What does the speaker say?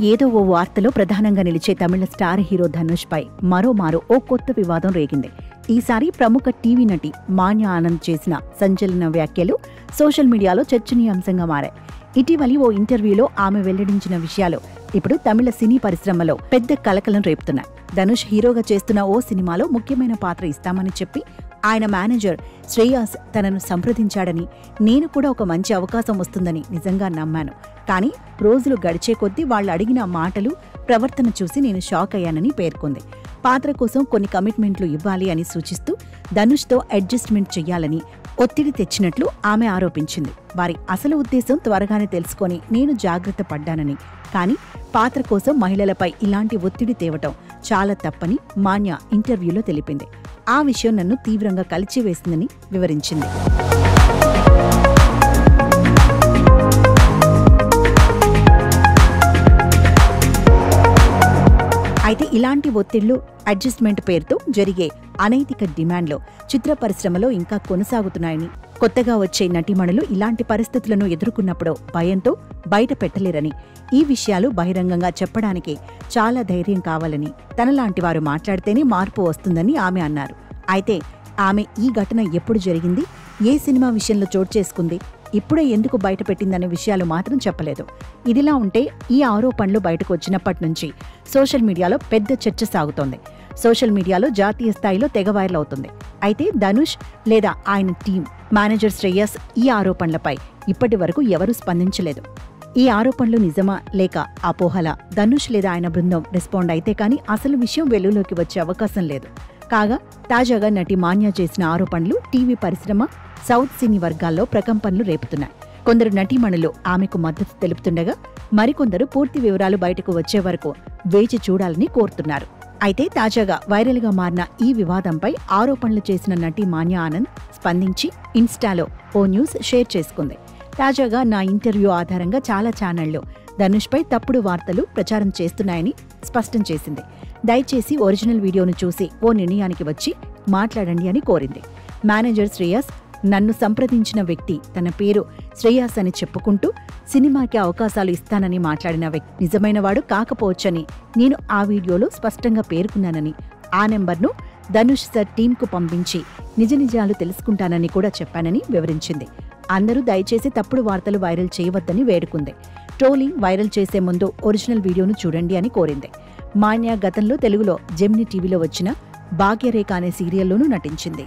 ఏదో ఓ వార్తలో ప్రధానంగా నిలిచే తమిళ స్టార్ హీరో ధనుష్ పై మరోమారు ఓ కొత్త వివాదం రేగింది. ఈసారి ప్రముఖ టీవీ నటి మాన్యా ఆనంద్ చేసిన సంచలన వ్యాఖ్యలు సోషల్ మీడియాలో చర్చనీయాంశంగా మారాయి. ఇటీవలి ఓ ఇంటర్వ్యూలో ఆమె వెల్లడించిన విషయాలు ఇప్పుడు తమిళ సినీ పరిశ్రమలో పెద్ద కలకలం రేపుతున్నాయి. ధనుష్ హీరోగా చేస్తున్న ఓ సినిమాలో ముఖ్యమైన పాత్ర ఇస్తామని చెప్పి ఆయన మేనేజర్ శ్రేయాస్ తనను సంప్రదించాడని, నేను కూడా ఒక మంచి అవకాశం వస్తుందని నిజంగా నమ్మాను. కానీ రోజులు గడిచే కొద్దీ వాళ్ళు అడిగిన మాటలు, ప్రవర్తన చూసి నేను షాక్ అయ్యానని పేర్కొంది. పాత్ర కోసం కొన్ని కమిట్మెంట్లు ఇవ్వాలి అని సూచిస్తూ ధనుష్తో అడ్జస్ట్మెంట్ చెయ్యాలని ఒత్తిడి తెచ్చినట్లు ఆమె ఆరోపించింది. వారి అసలు ఉద్దేశం త్వరగానే తెలుసుకొని నేను జాగ్రత్త పడ్డానని, కానీ పాత్ర కోసం మహిళలపై ఇలాంటి ఒత్తిడి తేవటం చాలా తప్పని మాన్యా ఇంటర్వ్యూలో తెలిపింది. ఆ విషయం నన్ను తీవ్రంగా కలిచివేసిందని వివరించింది. అయితే ఇలాంటి ఒత్తిళ్లు, అడ్జస్ట్మెంట్ పేరుతో జరిగే అనైతిక డిమాండ్లు చిత్ర పరిశ్రమలో ఇంకా కొనసాగుతున్నాయని, కొత్తగా వచ్చే నటీమణులు ఇలాంటి పరిస్థితులను ఎదుర్కొన్నప్పుడు భయంతో బయట పెట్టలేరని, ఈ విషయాలు బహిరంగంగా చెప్పడానికి చాలా ధైర్యం కావాలని, తనలాంటి వారు మాట్లాడితేనే మార్పు వస్తుందని ఆమె అన్నారు. అయితే ఆమె ఈ ఘటన ఎప్పుడు జరిగింది, ఏ సినిమా విషయంలో చోటు చేసుకుంది, ఇప్పుడే ఎందుకు బయటపెట్టిందనే విషయాలు మాత్రం చెప్పలేదు. ఇదిలా ఉంటే ఈ ఆరోపణలు బయటకు వచ్చినప్పటి నుంచి సోషల్ మీడియాలో పెద్ద చర్చ సాగుతోంది. సోషల్ మీడియాలో జాతీయ స్థాయిలో తెగ వైరల్ అవుతుంది. అయితే ధనుష్ లేదా ఆయన టీం మేనేజర్ శ్రేయస్ ఈ ఆరోపణలపై ఇప్పటి వరకు ఎవరూ స్పందించలేదు. ఈ ఆరోపణలు నిజమా లేక అపోహల, ధనుష్ లేదా ఆయన బృందం రెస్పాండ్ అయితే కానీ అసలు విషయం వెలుగులోకి వచ్చే అవకాశం లేదు. కాగా తాజాగా నటి మాన్యా చేసిన ఆరోపణలు టీవీ పరిశ్రమ, సౌత్ సినీ వర్గాల్లో ప్రకంపనలు రేపుతున్నాయి. కొందరు నటీమణులు ఆమెకు మద్దతు తెలుపుతుండగా మరికొందరు పూర్తి వివరాలు బయటకు వచ్చే వరకు వేచి చూడాలని కోరుతున్నారు. అయితే తాజాగా వైరల్గా మారిన ఈ వివాదంపై ఆరోపణలు చేసిన నటి మాన్యా ఆనంద్ స్పందించి ఇన్స్టాలో ఓ న్యూస్ షేర్ చేసుకుంది. తాజాగా నా ఇంటర్వ్యూ ఆధారంగా చాలా ఛానళ్లు ధనుష్పై తప్పుడు వార్తలు ప్రచారం చేస్తున్నాయని స్పష్టం చేసింది. దయచేసి ఒరిజినల్ వీడియోను చూసి ఓ నిర్ణయానికి వచ్చి మాట్లాడండి అని కోరింది. మేనేజర్ శ్రేయస్ నన్ను సంప్రదించిన వ్యక్తి తన పేరు శ్రేయాస్ అని చెప్పుకుంటూ సినిమాకి అవకాశాలు ఇస్తానని మాట్లాడిన వ్యక్తి నిజమైనవాడు కాకపోవచ్చని నేను ఆ వీడియోలో స్పష్టంగా పేర్కొన్నానని, ఆ నెంబర్ను ధనుష్ సార్ టీంకు పంపించి నిజ నిజాలు తెలుసుకుంటానని కూడా చెప్పానని వివరించింది. అందరూ దయచేసి తప్పుడు వార్తలు వైరల్ చేయవద్దని వేడుకుంది. ట్రోలింగ్ వైరల్ చేసే ముందు ఒరిజినల్ వీడియోను చూడండి అని కోరింది. మాన్యా గతంలో తెలుగులో జెమిని టీవీలో వచ్చిన భాగ్యరేఖ అనే సీరియల్లోనూ నటించింది.